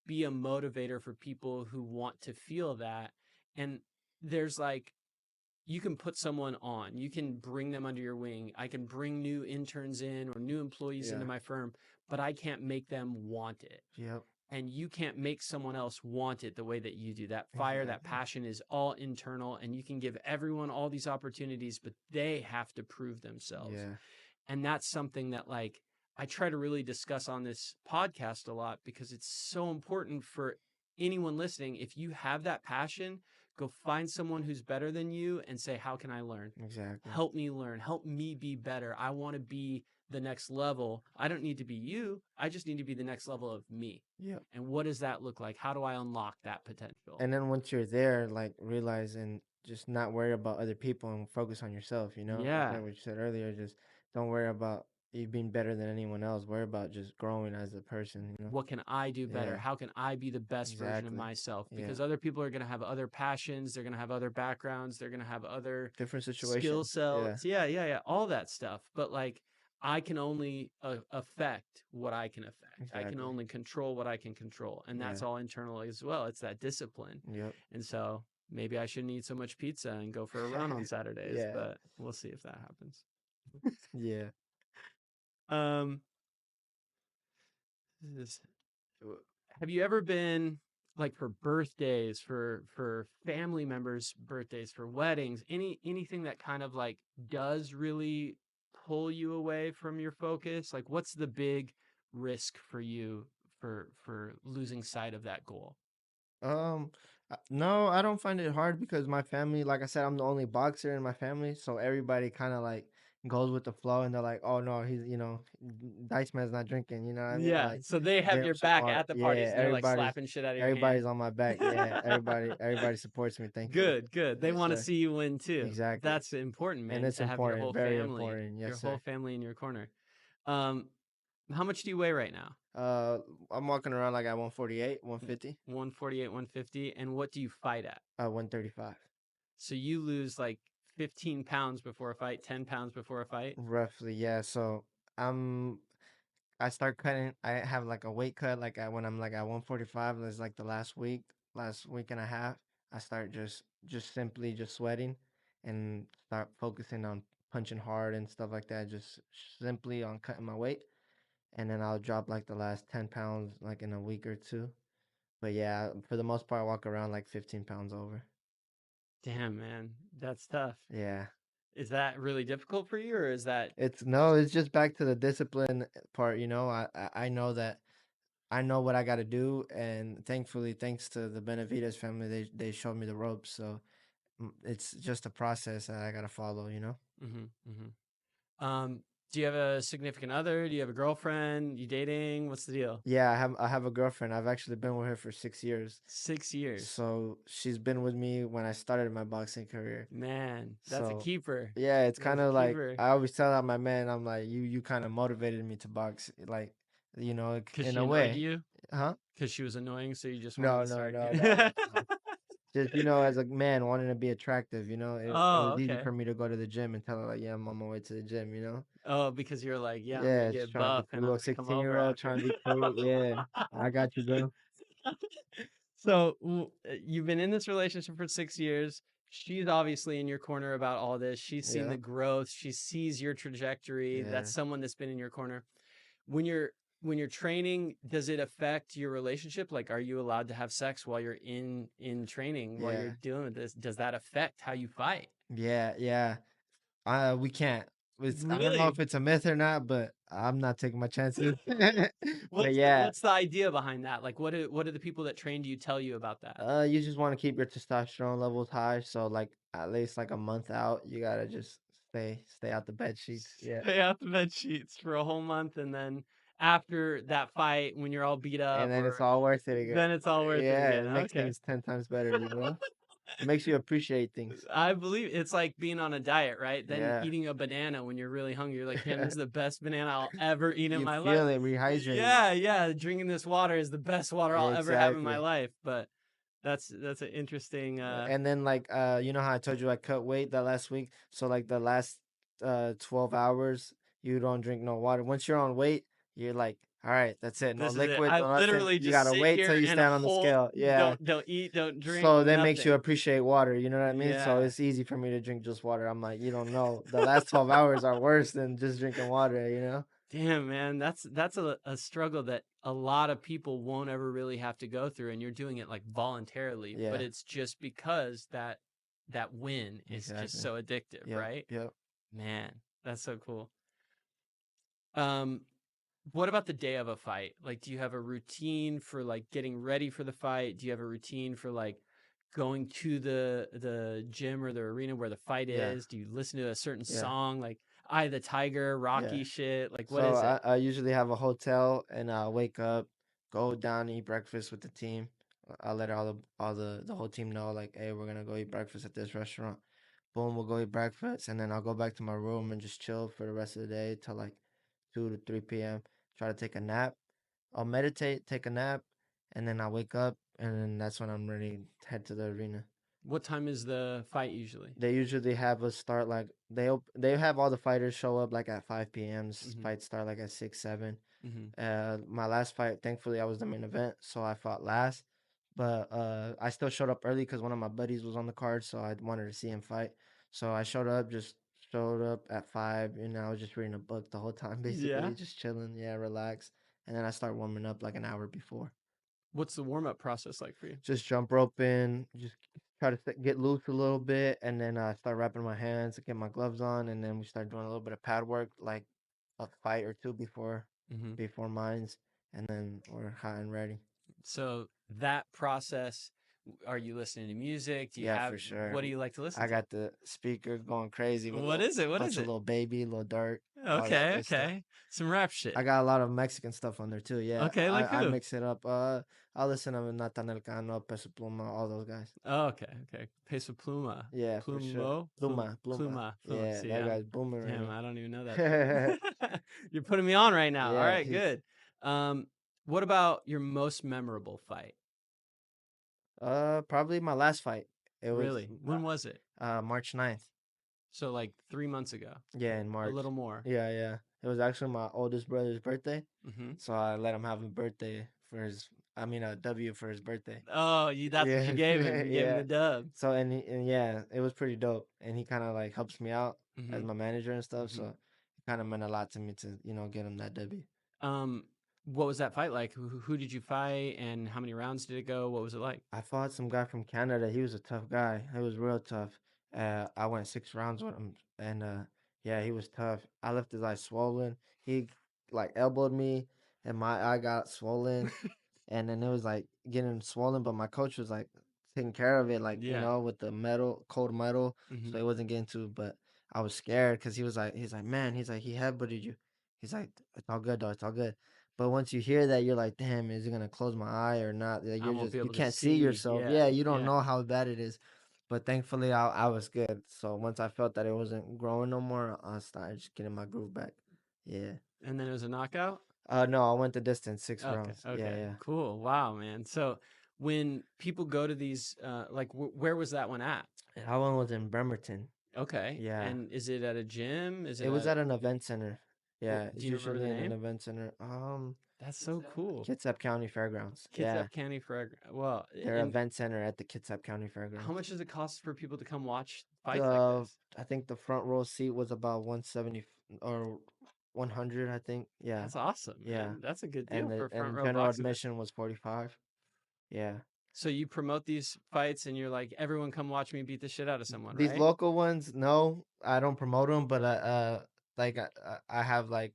Speaker 1: be a motivator for people who want to feel that? And there's like, you can put someone on, you can bring them under your wing. I can bring new interns in or new employees into
Speaker 2: yeah,
Speaker 1: my firm, but I can't make them want it.
Speaker 2: yep,
Speaker 1: And you can't make someone else want it the way that you do. That fire, that
Speaker 2: exactly.
Speaker 1: passion is all internal, and you can give everyone all these opportunities, but they have to prove themselves.
Speaker 2: Yeah,
Speaker 1: And that's something that like I try to really discuss on this podcast a lot because it's so important for anyone listening. If you have that passion, go find someone who's better than you and say, how can I learn?
Speaker 2: exactly.
Speaker 1: Help me learn. Help me be better. I want to be the next level. I don't need to be you. I just need to be the next level of me.
Speaker 2: Yep.
Speaker 1: And what does that look like? How do I unlock that potential?
Speaker 2: And then once you're there, like realize and just not worry about other people and focus on yourself, Just
Speaker 1: Yeah.
Speaker 2: like what you said earlier, just don't worry about you being better than anyone else. Worry about just growing as a person.
Speaker 1: What can I do better?
Speaker 2: Yeah,
Speaker 1: How can I be the best version of
Speaker 2: exactly.
Speaker 1: myself?
Speaker 2: Yeah.
Speaker 1: Because other people are going to have other passions, they're going to have other backgrounds, they're going to have other
Speaker 2: Different
Speaker 1: skill
Speaker 2: situations. Yeah,
Speaker 1: sets. Yeah, all that stuff. But like, I can only affect what I can affect. I can
Speaker 2: exactly.
Speaker 1: only control what I can control. And
Speaker 2: Yeah.
Speaker 1: that's all internal as well. It's that discipline.
Speaker 2: Yep.
Speaker 1: And so maybe I shouldn't eat so much pizza and go for a run on Saturdays,
Speaker 2: Yeah.
Speaker 1: but we'll see if that happens.
Speaker 2: Yeah.
Speaker 1: Um, this have you ever been like for birthdays, for family members' birthdays, for weddings, anything that kind of like does really pull you away from your focus? Like what's the big risk for you for losing sight of that goal?
Speaker 2: Um, no, I don't find it hard because my family, like I said, I'm the only boxer in my family, so everybody kind of like goes with the flow, and they're like, "Oh no, Diceman's not drinking," you know what I mean?
Speaker 1: Yeah,
Speaker 2: Like
Speaker 1: so they have
Speaker 2: they
Speaker 1: your back
Speaker 2: support,
Speaker 1: at the parties
Speaker 2: yeah,
Speaker 1: and they're like slapping shit out of your hand.
Speaker 2: everybody's on my back, yeah, everybody supports me, thankfully.
Speaker 1: Good. They
Speaker 2: Yes,
Speaker 1: want to
Speaker 2: sir.
Speaker 1: see you win too.
Speaker 2: Exactly,
Speaker 1: That's important,
Speaker 2: and
Speaker 1: man,
Speaker 2: it's
Speaker 1: to have
Speaker 2: important, very important.
Speaker 1: your
Speaker 2: Yes,
Speaker 1: whole
Speaker 2: sir.
Speaker 1: family in your corner. Um, How much do you weigh right now?
Speaker 2: I'm walking around like at 148, 150.
Speaker 1: 148, 150. And what do you fight at?
Speaker 2: 135.
Speaker 1: So you lose like 15 pounds before a fight, 10 pounds before a fight.
Speaker 2: Roughly, yeah. So I'm I start cutting. I have like a weight cut like when I'm like at 145. It's like the last week and a half. I start just simply just sweating and start focusing on punching hard and stuff like that. Just simply on cutting my weight, and then I'll drop like the last 10 pounds like in a week or two. But yeah, for the most part, I walk around like 15 pounds over.
Speaker 1: Damn, man, that's tough.
Speaker 2: Yeah.
Speaker 1: Is that really difficult for you, or is that
Speaker 2: It's no, it's just back to the discipline part, you know. I know that I know what I got to do, and thankfully, thanks to the Benavides family, they showed me the ropes. So it's just a process that I got to follow, you know.
Speaker 1: mm-hmm, mm-hmm. Do you have a significant other? Do you have a girlfriend? You dating? What's the deal?
Speaker 2: Yeah, I have a girlfriend. I've actually been with her for 6 years.
Speaker 1: 6 years.
Speaker 2: So she's been with me when I started my boxing career.
Speaker 1: Man, that's a
Speaker 2: So
Speaker 1: keeper.
Speaker 2: yeah, it's kind
Speaker 1: That's a
Speaker 2: of like
Speaker 1: keeper.
Speaker 2: I always tell out my man, I'm like, you kind of motivated me to box, like,
Speaker 1: Because
Speaker 2: in
Speaker 1: she
Speaker 2: a
Speaker 1: annoyed
Speaker 2: way,
Speaker 1: you?
Speaker 2: huh?
Speaker 1: Because she was annoying, so you just wanted
Speaker 2: No,
Speaker 1: to
Speaker 2: no,
Speaker 1: start.
Speaker 2: no, no, no. Just as a man wanting to be attractive, it
Speaker 1: Oh,
Speaker 2: was easy
Speaker 1: okay.
Speaker 2: for me to go to the gym and tell her like, yeah, I'm on my way to the gym.
Speaker 1: Oh, because you're like, yeah, I'm gonna
Speaker 2: Yeah, just
Speaker 1: get
Speaker 2: trying to be
Speaker 1: buff
Speaker 2: cool.
Speaker 1: and I'm
Speaker 2: Little
Speaker 1: gonna come
Speaker 2: 16-year
Speaker 1: over
Speaker 2: old
Speaker 1: after.
Speaker 2: trying to be cool. Yeah, I got you, bro.
Speaker 1: So you've been in this relationship for 6 years. She's obviously in your corner about all this. She's seen
Speaker 2: Yeah,
Speaker 1: the growth. She sees your trajectory.
Speaker 2: yeah,
Speaker 1: That's someone that's been in your corner. When you're training, does it affect your relationship? Like, are you allowed to have sex while you're in training, while you're
Speaker 2: yeah,
Speaker 1: dealing with this? Does that affect how you fight?
Speaker 2: yeah, yeah. We can't. I don't know
Speaker 1: Really?
Speaker 2: if it's a myth or not, but I'm not taking my chances. But
Speaker 1: What's the
Speaker 2: yeah,
Speaker 1: what's the idea behind that? Like, what do the people that trained you tell you about that?
Speaker 2: you just want to keep your testosterone levels high. So like at least like a month out, you gotta just stay out the bed sheets. Yeah.
Speaker 1: Stay out the bed sheets for a whole month, and then after that fight, when you're all beat
Speaker 2: And
Speaker 1: up,
Speaker 2: then it's
Speaker 1: or
Speaker 2: all worth it again.
Speaker 1: then it's all worth it
Speaker 2: Yeah,
Speaker 1: again.
Speaker 2: it makes
Speaker 1: Okay.
Speaker 2: things 10 times better. It makes you appreciate things.
Speaker 1: I believe it's like being on a diet, right? Then
Speaker 2: Yeah.
Speaker 1: eating a banana when you're really hungry. You're like, damn, this is the best banana I'll ever eat in
Speaker 2: You
Speaker 1: my life.
Speaker 2: feel it rehydrating.
Speaker 1: Yeah, yeah. Drinking this water is the best water I'll ever have in my
Speaker 2: Exactly.
Speaker 1: life. But that's an interesting.
Speaker 2: And then like you know how I told you I cut weight that last week? So like the last 12 hours you don't drink no water. Once you're on weight, you're like, all right, that's it. No
Speaker 1: This is it.
Speaker 2: liquid,
Speaker 1: I
Speaker 2: no nothing.
Speaker 1: literally
Speaker 2: You
Speaker 1: just
Speaker 2: gotta
Speaker 1: sit
Speaker 2: wait till
Speaker 1: here
Speaker 2: you
Speaker 1: and
Speaker 2: stand on the
Speaker 1: hold.
Speaker 2: scale. Yeah.
Speaker 1: Don't eat. Don't drink.
Speaker 2: So that makes you
Speaker 1: Nothing.
Speaker 2: appreciate water, you know what I mean? So
Speaker 1: Yeah.
Speaker 2: it's easy for me to drink just water. I'm like, you don't know. The last 12 hours are worse than just drinking water?
Speaker 1: Damn, man, that's a struggle that a lot of people won't ever really have to go through, and you're doing it like voluntarily, but
Speaker 2: Yeah,
Speaker 1: it's just because that win is just
Speaker 2: exactly.
Speaker 1: so addictive,
Speaker 2: Yep,
Speaker 1: right?
Speaker 2: yep.
Speaker 1: Man, that's so cool. Um, what about the day of a fight? Like, do you have a routine for like getting ready for the fight? Do you have a routine for like going to the gym or the arena where the fight
Speaker 2: Yeah,
Speaker 1: is? Do you listen to a certain
Speaker 2: yeah,
Speaker 1: song like Eye of the Tiger,
Speaker 2: yeah.
Speaker 1: Rocky shit? Like, what
Speaker 2: So
Speaker 1: is it?
Speaker 2: I usually have a hotel and I wake up, go down, eat breakfast with the team. I let the whole team know like, hey, we're gonna go eat breakfast at this restaurant. Boom, we'll go eat breakfast and then I'll go back to my room and just chill for the rest of the day till like 2 to 3 p.m. Try to take a nap. I'll meditate, take a nap, and then I wake up and then that's when I'm ready to head to the arena.
Speaker 1: What time is the fight usually?
Speaker 2: They usually have us start like they have all the fighters show up like at 5 p.m.
Speaker 1: Mhm.
Speaker 2: Fights start like at 6, 7.
Speaker 1: Mhm.
Speaker 2: My last fight, thankfully, I was the main event, so I fought last. But I still showed up early because one of my buddies was on the card, so I wanted to see him fight. So I showed up at 5, and I was just reading a book the whole time,
Speaker 1: Yeah.
Speaker 2: basically, just chilling, yeah, relax. And then I start warming up like an hour before.
Speaker 1: What's the warm up process like for you?
Speaker 2: Just jump roping, just try to get loose a little bit, and then I start wrapping my hands, get my gloves on, and then we start doing a little bit of pad work, like a fight or two
Speaker 1: Mhm.
Speaker 2: before mines, and then we're hot and ready.
Speaker 1: So that process, are you listening to music? Do you
Speaker 2: Yeah,
Speaker 1: have
Speaker 2: for sure.
Speaker 1: what do you like to listen
Speaker 2: I
Speaker 1: to?
Speaker 2: got the speaker going crazy with a
Speaker 1: What is it? What is
Speaker 2: bunch of
Speaker 1: it?
Speaker 2: little baby, little dirt, all that
Speaker 1: Okay,
Speaker 2: good stuff.
Speaker 1: okay. Some rap
Speaker 2: I
Speaker 1: shit.
Speaker 2: got a lot of Mexican stuff on there too. Yeah,
Speaker 1: Okay, like
Speaker 2: I
Speaker 1: who?
Speaker 2: mix it up. I listen to Natanel Cano, Peso Pluma, all those guys.
Speaker 1: Oh, okay, okay. Peso Pluma.
Speaker 2: Yeah, for sure.
Speaker 1: Plumo?
Speaker 2: Pluma, Pluma.
Speaker 1: Pluma.
Speaker 2: Yeah,
Speaker 1: See,
Speaker 2: that guy's booming right
Speaker 1: damn,
Speaker 2: now.
Speaker 1: I don't even know that shit. You're putting me on right now. All
Speaker 2: Yeah,
Speaker 1: right, good. Um, what about your most memorable fight?
Speaker 2: probably my last fight. It was
Speaker 1: Really? When was it?
Speaker 2: March 9th.
Speaker 1: So like 3 months ago,
Speaker 2: Yeah, in
Speaker 1: a
Speaker 2: March.
Speaker 1: little more.
Speaker 2: Yeah, yeah. It was actually my oldest brother's birthday,
Speaker 1: Hmm.
Speaker 2: so I let him have a birthday for his. I mean, a W for his birthday.
Speaker 1: Oh, that's what you
Speaker 2: Yeah,
Speaker 1: gave him. You gave him
Speaker 2: yeah.
Speaker 1: the dub.
Speaker 2: So and yeah, it was pretty dope. And he kind of like helps me out as
Speaker 1: Hmm.
Speaker 2: my manager and stuff.
Speaker 1: Hmm.
Speaker 2: So it kind of meant a lot to me to get him that W.
Speaker 1: Um, what was that fight like? Who did you fight, and how many rounds did it go? What was it like?
Speaker 2: I fought some guy from Canada. He was a tough guy. He was real tough. I went 6 rounds with him, and yeah, he was tough. I left his eye swollen. He like elbowed me, and my eye got swollen, and then it was like getting swollen. But my coach was like taking care of it, like
Speaker 1: Yeah.
Speaker 2: with the metal, cold metal,
Speaker 1: Hmm.
Speaker 2: so it wasn't getting to. But I was scared because he's like, man, he's like, he headbutted you. He's like, it's all good though, it's all good. But once you hear that, you're like, damn, is it gonna close my eye or not? Like,
Speaker 1: I won't be
Speaker 2: you
Speaker 1: able to
Speaker 2: can't see
Speaker 1: see.
Speaker 2: yourself.
Speaker 1: Yeah.
Speaker 2: Yeah, you don't
Speaker 1: Yeah.
Speaker 2: know how bad it is. But thankfully, I was good. So once I felt that it wasn't growing no more, I started just getting my groove back. Yeah.
Speaker 1: And then it was a knockout.
Speaker 2: No, I went the distance, six
Speaker 1: Okay.
Speaker 2: rounds. Yeah,
Speaker 1: Okay.
Speaker 2: yeah.
Speaker 1: Cool. Wow, man. So when people go to these, like, where was that one at?
Speaker 2: That one was in Bremerton.
Speaker 1: Okay.
Speaker 2: Yeah.
Speaker 1: And is it at a gym? Is it
Speaker 2: It was
Speaker 1: at?
Speaker 2: at an event center. Yeah,
Speaker 1: Do
Speaker 2: it's
Speaker 1: you remember the
Speaker 2: usually in an
Speaker 1: name?
Speaker 2: event center.
Speaker 1: That's so cool.
Speaker 2: Kitsap County Fairgrounds. Yeah.
Speaker 1: Kitsap County for well,
Speaker 2: Their
Speaker 1: and
Speaker 2: event center at the Kitsap County
Speaker 1: how
Speaker 2: Fairgrounds.
Speaker 1: much does it cost for people to come watch fights like
Speaker 2: The
Speaker 1: this?
Speaker 2: I think the front row seat was about 170 or 100, I think. Yeah.
Speaker 1: That's awesome,
Speaker 2: Yeah.
Speaker 1: man. That's a good
Speaker 2: And
Speaker 1: deal for
Speaker 2: the
Speaker 1: a front row
Speaker 2: general
Speaker 1: boxing.
Speaker 2: admission was 45. Yeah.
Speaker 1: So you promote these fights and you're like, everyone come watch me beat the shit out of someone,
Speaker 2: These
Speaker 1: right?
Speaker 2: local ones, no, I don't promote them, but like I have like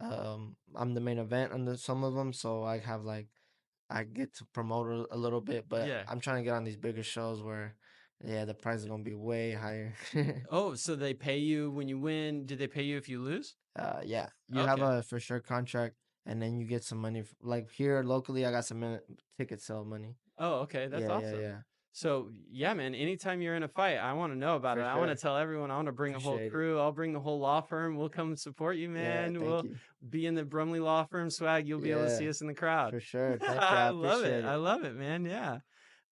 Speaker 2: I'm the main event on some of them, so I have like I get to promote a little bit, but
Speaker 1: Yeah.
Speaker 2: I'm trying to get on these bigger shows where yeah, the price is going to be way higher.
Speaker 1: Oh, so they pay you when you win. Do they pay you if you lose?
Speaker 2: Yeah, you have
Speaker 1: Okay.
Speaker 2: a for sure contract, and then you get some money. Like here locally, I got some ticket sale money.
Speaker 1: Oh, okay. That's
Speaker 2: Yeah, yeah,
Speaker 1: awesome.
Speaker 2: yeah.
Speaker 1: So yeah, man, anytime you're in a fight, I want to know about it.
Speaker 2: For
Speaker 1: I want to
Speaker 2: sure.
Speaker 1: tell everyone. I want to bring a whole
Speaker 2: Appreciate it.
Speaker 1: crew. I'll bring the whole law firm. We'll come support you,
Speaker 2: Yeah,
Speaker 1: man.
Speaker 2: thank
Speaker 1: We'll
Speaker 2: you.
Speaker 1: be in the Brumley Law Firm swag. You'll be able to
Speaker 2: Yeah,
Speaker 1: see us in the crowd.
Speaker 2: for sure. Thank you. I
Speaker 1: I love it.
Speaker 2: appreciate
Speaker 1: I
Speaker 2: it.
Speaker 1: love it, man. Yeah.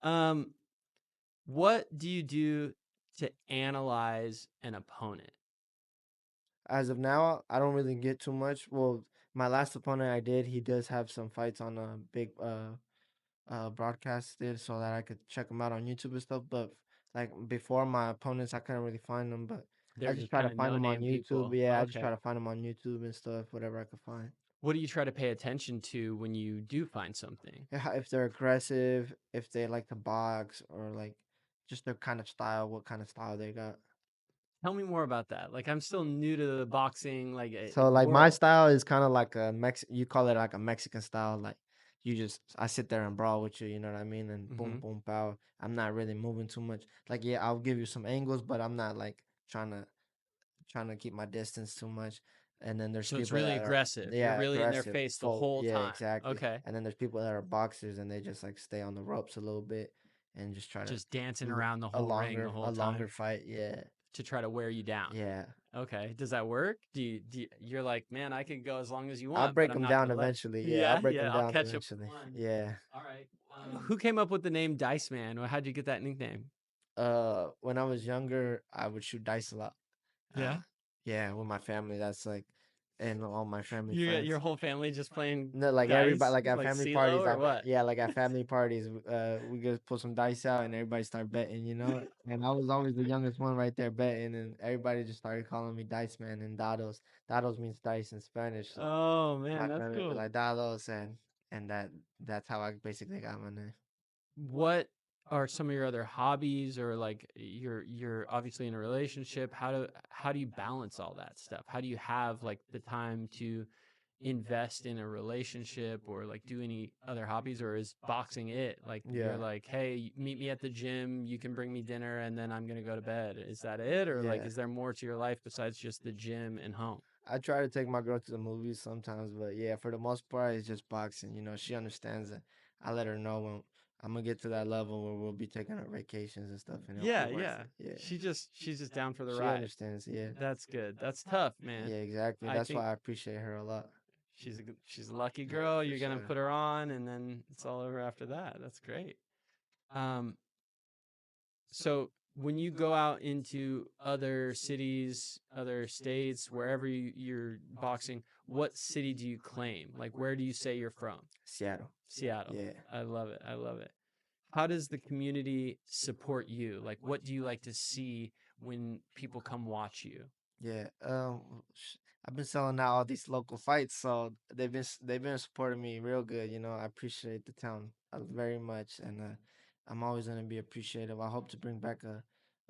Speaker 1: Um, what do you do to analyze an opponent?
Speaker 2: As of now, I don't really get too much. Well, my last opponent I did, he does have some fights on a big broadcasted so that I could check them out on YouTube and stuff. But like before my opponents, I couldn't really find them. But I
Speaker 1: They're
Speaker 2: just
Speaker 1: just
Speaker 2: try
Speaker 1: kind
Speaker 2: to
Speaker 1: of
Speaker 2: find them on
Speaker 1: no-name
Speaker 2: YouTube.
Speaker 1: people.
Speaker 2: Yeah, I just try
Speaker 1: Okay.
Speaker 2: to find them on YouTube and stuff, whatever I could find.
Speaker 1: What do you try to pay attention to when you do find something?
Speaker 2: Yeah, if they're aggressive, if they like to box, or like just their kind of style, what kind of style they got.
Speaker 1: Tell me more about that. Like I'm still new to the boxing like
Speaker 2: So like my
Speaker 1: world.
Speaker 2: style is kind of like a you call it like a Mexican style. Like you just I sit there and brawl with you, you know what I mean? And boom
Speaker 1: Hmm.
Speaker 2: boom pow. I'm not really moving too much. Like yeah, I'll give you some angles, but I'm not like trying to keep my distance too much. And then there's
Speaker 1: So it's
Speaker 2: people
Speaker 1: really
Speaker 2: that are
Speaker 1: aggressive. You're
Speaker 2: yeah,
Speaker 1: really in their
Speaker 2: aggressive,
Speaker 1: face the
Speaker 2: full
Speaker 1: whole
Speaker 2: yeah,
Speaker 1: time.
Speaker 2: exactly.
Speaker 1: Okay.
Speaker 2: And then there's people that are boxers and they just like stay on the ropes a little bit and just try to
Speaker 1: Just dancing
Speaker 2: do
Speaker 1: around the whole ring the whole
Speaker 2: a
Speaker 1: time
Speaker 2: longer fight. Yeah.
Speaker 1: to try to wear you down.
Speaker 2: Yeah.
Speaker 1: Okay. Does that work? You're like, man, I can go as long as you
Speaker 2: I'll
Speaker 1: want, but
Speaker 2: break
Speaker 1: I'm
Speaker 2: them
Speaker 1: not
Speaker 2: down
Speaker 1: gonna let.
Speaker 2: eventually. Yeah, I'll
Speaker 1: Yeah,
Speaker 2: break
Speaker 1: yeah.
Speaker 2: them
Speaker 1: I'll
Speaker 2: down
Speaker 1: catch up with
Speaker 2: eventually.
Speaker 1: one.
Speaker 2: Yeah.
Speaker 1: All right. Who came up with the name Diceman? How'd you get that nickname?
Speaker 2: When I was younger, I would shoot dice a lot. Uh,
Speaker 1: Yeah.
Speaker 2: yeah, with my family. That's like, and all my family
Speaker 1: Your
Speaker 2: friends.
Speaker 1: whole family just playing
Speaker 2: No, like everybody,
Speaker 1: dice,
Speaker 2: like at
Speaker 1: like
Speaker 2: family
Speaker 1: CeeLo
Speaker 2: parties.
Speaker 1: or what?
Speaker 2: Yeah, like at family parties, we just pull some dice out and everybody start betting, you know. And I was always the youngest one right there betting, and everybody just started calling me Dice Man and Dados. Dados means dice in Spanish, so
Speaker 1: Oh man,
Speaker 2: my
Speaker 1: that's
Speaker 2: family would be
Speaker 1: cool.
Speaker 2: like Dados, and that's how I basically got my name.
Speaker 1: What are some of your other hobbies, or like you're obviously in a relationship? How do you balance all that stuff? How do you have like the time to invest in a relationship or like do any other hobbies, or is boxing it? Like you're
Speaker 2: Yeah,
Speaker 1: like, hey, meet me at the gym, you can bring me dinner, and then I'm gonna go to bed. Is that it, or like
Speaker 2: yeah.
Speaker 1: is there more to your life besides just the gym and home?
Speaker 2: I try to take my girl to the movies sometimes, but yeah, for the most part, it's just boxing. You know, she understands it. I let her know when I'm gonna get to that level where we'll be taking our vacations and stuff, and it'll be
Speaker 1: Yeah,
Speaker 2: worth
Speaker 1: yeah.
Speaker 2: it. Yeah,
Speaker 1: She's just down for the
Speaker 2: she
Speaker 1: ride.
Speaker 2: understands. Yeah,
Speaker 1: That's good. That's tough, man.
Speaker 2: yeah, exactly.
Speaker 1: I
Speaker 2: That's
Speaker 1: think
Speaker 2: why I appreciate her a lot.
Speaker 1: she's a lucky girl.
Speaker 2: For
Speaker 1: You're gonna
Speaker 2: sure.
Speaker 1: put her on, and then it's all over after that. That's great. Um, so when you go out into other cities, other states, wherever you're boxing, what city do you claim? Like, where do you say you're from?
Speaker 2: Seattle.
Speaker 1: Seattle.
Speaker 2: Yeah,
Speaker 1: I love it. I love it. How does the community support you? Like, what do you like to see when people come watch you?
Speaker 2: yeah. I've been selling out all these local fights, so they've been supporting me real good. I appreciate the town very much, and I'm always gonna be appreciative. I hope to bring back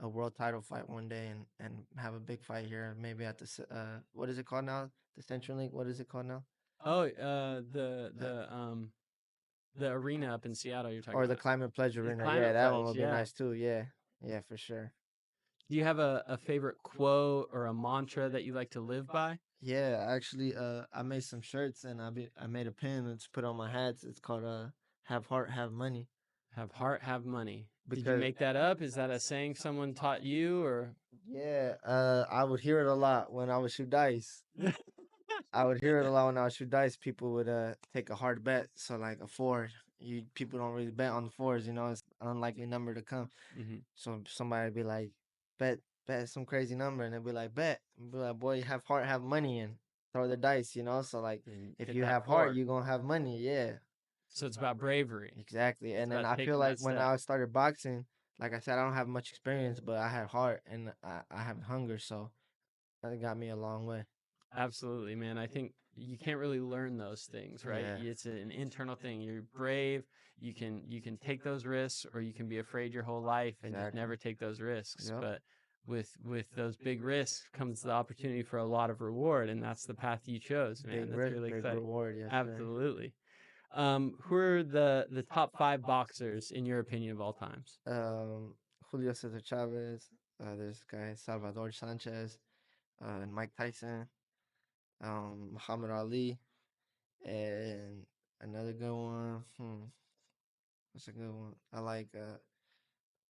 Speaker 2: a world title fight one day and have a big fight here, maybe at what is it called now? The Central League. What is it called now?
Speaker 1: Oh, the arena up in Seattle you're talking
Speaker 2: Or the
Speaker 1: about.
Speaker 2: Climate Pledge
Speaker 1: The
Speaker 2: Arena. Yeah,
Speaker 1: Climate
Speaker 2: that one
Speaker 1: Pledge,
Speaker 2: would be
Speaker 1: yeah.
Speaker 2: nice too. Yeah, yeah, for sure.
Speaker 1: Do you have a favorite quote or a mantra that you like to live by?
Speaker 2: Yeah, actually, I made some shirts and I made a pin that's put on my hats. It's called "Have Heart, Have Money."
Speaker 1: Have heart, have money. Did you
Speaker 2: Because
Speaker 1: make that up? Is that a saying someone taught you or
Speaker 2: yeah, I would hear it a lot when I would shoot dice. I would hear it a lot when I would shoot dice. People would take a hard bet, so like a four. People don't really bet on the fours. It's an unlikely number to come.
Speaker 1: Mhm.
Speaker 2: So somebody would be like, bet some crazy number, and they'd be like, bet. And be like, boy, you have heart, have money, and throw the dice. So like,
Speaker 1: And
Speaker 2: if
Speaker 1: hit
Speaker 2: you
Speaker 1: that
Speaker 2: have heart,
Speaker 1: four.
Speaker 2: you gonna have money. Yeah,
Speaker 1: So it's about bravery.
Speaker 2: exactly.
Speaker 1: It's
Speaker 2: And then
Speaker 1: about
Speaker 2: I feel
Speaker 1: taking
Speaker 2: like
Speaker 1: that
Speaker 2: when
Speaker 1: step.
Speaker 2: I started boxing, like I said, I don't have much experience, but I had heart and I have hunger, so that got me a long way.
Speaker 1: Absolutely, man. I think you can't really learn those things, right?
Speaker 2: Yeah,
Speaker 1: It's an internal thing. You're brave. You can take those risks, or you can be afraid your whole life and just
Speaker 2: exactly.
Speaker 1: never take those risks.
Speaker 2: Yep.
Speaker 1: But with those big risks comes the opportunity for a lot of reward, and that's the path you chose, man.
Speaker 2: Big
Speaker 1: That's
Speaker 2: risk,
Speaker 1: really
Speaker 2: big
Speaker 1: exciting.
Speaker 2: reward. Yes, sir.
Speaker 1: Absolutely. Who are the top five boxers in your opinion of all times?
Speaker 2: Um, Julio Cesar Chavez. There's this guy Salvador Sanchez. And Mike Tyson. Muhammad Ali. And another good one. What's a good one? I like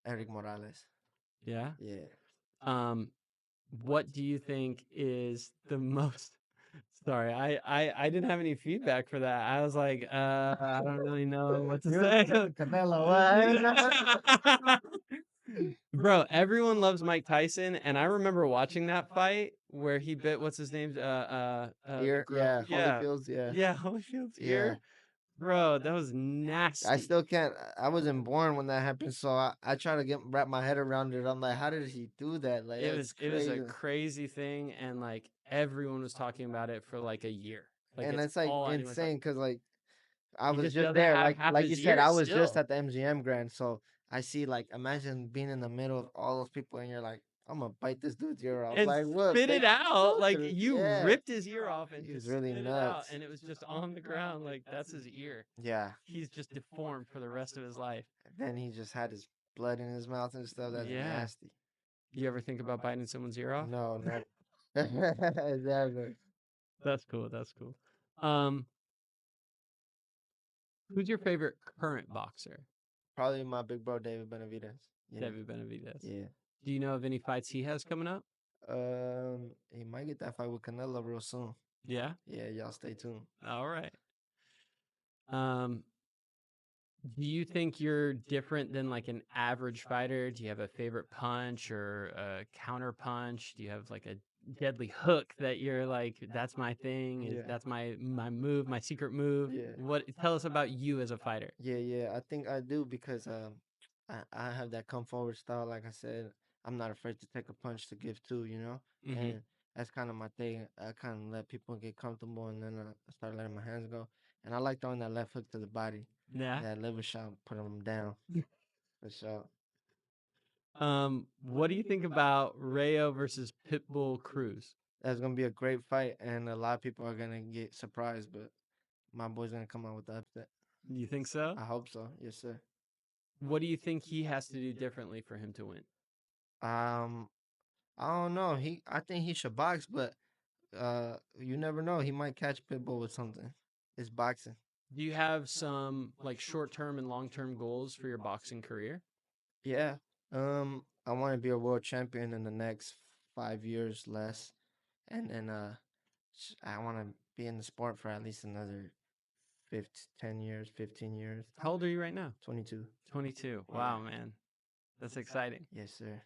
Speaker 2: Eric Morales.
Speaker 1: Yeah.
Speaker 2: Yeah.
Speaker 1: Um, what do you think is the most sorry, I didn't have any feedback for that. I was like, I don't really know what to
Speaker 2: You were
Speaker 1: say.
Speaker 2: thinking Canelo. What?
Speaker 1: Bro, everyone loves Mike Tyson, and I remember watching that fight where he bit what's his name? The
Speaker 2: Ear,
Speaker 1: girl.
Speaker 2: yeah,
Speaker 1: Yeah,
Speaker 2: Holyfield's, yeah,
Speaker 1: yeah, Holyfield's
Speaker 2: yeah.
Speaker 1: ear. Bro, that was
Speaker 2: I
Speaker 1: nasty.
Speaker 2: still can't. I wasn't born when that happened, so I try to wrap my head around it. I'm like, how did he do that? Like, that's
Speaker 1: It was a
Speaker 2: crazy.
Speaker 1: crazy thing, and like everyone was talking about it for like a year. Like
Speaker 2: And
Speaker 1: it's
Speaker 2: it's like
Speaker 1: all anyone talk.
Speaker 2: insane because like I
Speaker 1: He
Speaker 2: was
Speaker 1: just
Speaker 2: just
Speaker 1: doesn't
Speaker 2: there,
Speaker 1: have
Speaker 2: like
Speaker 1: half
Speaker 2: like you
Speaker 1: his
Speaker 2: said,
Speaker 1: ear
Speaker 2: I was just
Speaker 1: still.
Speaker 2: at the MGM Grand, so I see like imagine being in the middle of all those people, and you're like, I'm gonna bite this dude's ear off.
Speaker 1: And
Speaker 2: Like, what,
Speaker 1: spit it
Speaker 2: bitch?
Speaker 1: out.
Speaker 2: Go
Speaker 1: Like
Speaker 2: through,
Speaker 1: you
Speaker 2: yeah.
Speaker 1: ripped his ear off and
Speaker 2: He was
Speaker 1: just
Speaker 2: really
Speaker 1: spit it out,
Speaker 2: nuts.
Speaker 1: and it was just on the ground. Like that's his ear.
Speaker 2: Yeah.
Speaker 1: He's just deformed for the rest of his life.
Speaker 2: Then he just had his blood in his mouth and stuff. That's
Speaker 1: Yeah.
Speaker 2: nasty.
Speaker 1: Do you ever think about biting someone's ear off?
Speaker 2: No, never. Never.
Speaker 1: That's cool. That's cool. Um, who's your favorite current boxer?
Speaker 2: Probably my big bro David Benavidez. Yeah,
Speaker 1: David Benavidez.
Speaker 2: yeah.
Speaker 1: Do you know of any fights he has coming up?
Speaker 2: He might get that fight with Canelo real soon.
Speaker 1: Yeah.
Speaker 2: Yeah, y'all stay tuned.
Speaker 1: All right. Um, do you think you're different than like an average fighter? Do you have a favorite punch or a counter punch? Do you have like a deadly hook that you're like, that's my thing?
Speaker 2: Yeah,
Speaker 1: That's my move, my secret move?
Speaker 2: yeah,
Speaker 1: What tell us about you as a fighter?
Speaker 2: yeah, yeah. I think I do because I have that come forward style. Like I said, I'm not afraid to take a punch to give two.
Speaker 1: Hmm.
Speaker 2: And that's kind of my thing. I kind of let people get comfortable, and then I start letting my hands go. And I like throwing that left hook to the body,
Speaker 1: Yeah.
Speaker 2: that liver shot, put them down for sure.
Speaker 1: What do you think about Rayo versus Pitbull Cruz?
Speaker 2: That's gonna be a great fight, and a lot of people are gonna get surprised, but my boy's gonna come out with the upset.
Speaker 1: Do you think so?
Speaker 2: I hope so. Yes, sir.
Speaker 1: What do you think he has to do differently for him to win?
Speaker 2: Um, I don't know. I think he should box, but you never know. He might catch Pitbull with something. It's boxing.
Speaker 1: Do you have some like short-term and long-term goals for your boxing career?
Speaker 2: Yeah. I want to be a world champion in the next 5 years less, and then I want to be in the sport for at least another 10 years, 15 years.
Speaker 1: How old are you right now?
Speaker 2: 22.
Speaker 1: 22.
Speaker 2: Yeah.
Speaker 1: Wow, man. That's exciting.
Speaker 2: Yes, sir.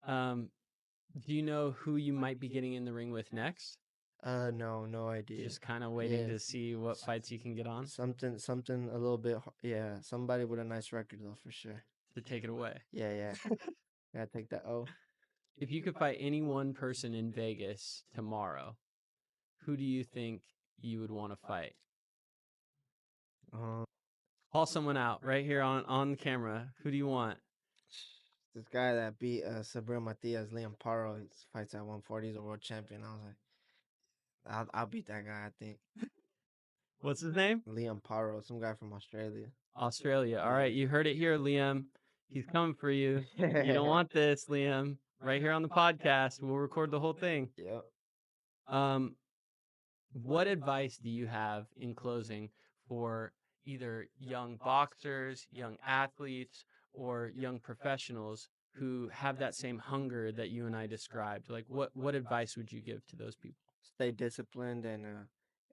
Speaker 1: Um, do you know who you might be getting in the ring with next?
Speaker 2: No, no idea.
Speaker 1: Just kind of waiting to see what fights you can get on
Speaker 2: Something a little bit. Yeah, somebody with a nice record though, for sure.
Speaker 1: to take it away.
Speaker 2: Yeah, yeah. Gotta take that. Oh,
Speaker 1: If you could fight any one person in Vegas tomorrow, who do you think you would want to fight?
Speaker 2: um,
Speaker 1: Call someone out right here on camera. Who do you want?
Speaker 2: this guy that beat Sabrina Matias, Liam Paro, he fights at 140. He's a world champion. I was like, I'll beat that guy. I think
Speaker 1: What's his name?
Speaker 2: Liam Paro, some guy from Australia.
Speaker 1: Australia. All right, you heard it here, Liam. He's coming for you. You don't want this, Liam. Right here on the podcast, we'll record the whole thing.
Speaker 2: Yep.
Speaker 1: Um, what advice do you have in closing for either young boxers, young athletes, or young professionals who have that same hunger that you and I described? Like, what advice would you give to those people?
Speaker 2: Stay disciplined, and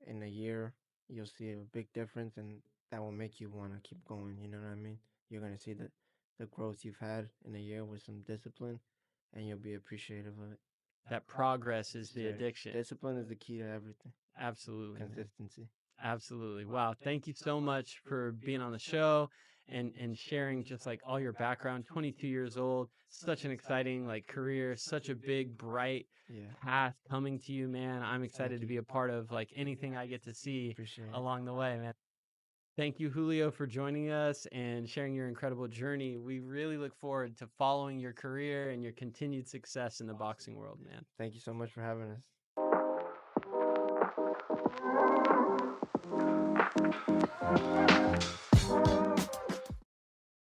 Speaker 2: in a year you'll see a big difference, and that will make you want to keep going. You know what I mean? You're gonna see the growth you've had in a year with some discipline, and you'll be appreciative of it.
Speaker 1: That progress is the
Speaker 2: Sure.
Speaker 1: addiction.
Speaker 2: Discipline is the key to everything.
Speaker 1: Absolutely, man.
Speaker 2: Consistency.
Speaker 1: Absolutely. Wow. Thank you so much for being on the show and sharing just like all your background. 22 years old, such an exciting like career, such a big, bright
Speaker 2: Yeah.
Speaker 1: path coming to you, man. I'm excited to
Speaker 2: you.
Speaker 1: be a part of like anything I get to see
Speaker 2: Appreciate it.
Speaker 1: along the way, man. Thank you, Julio, for joining us and sharing your incredible journey. We really look forward to following your career and your continued success in the boxing world, man.
Speaker 2: Thank you so much for having us.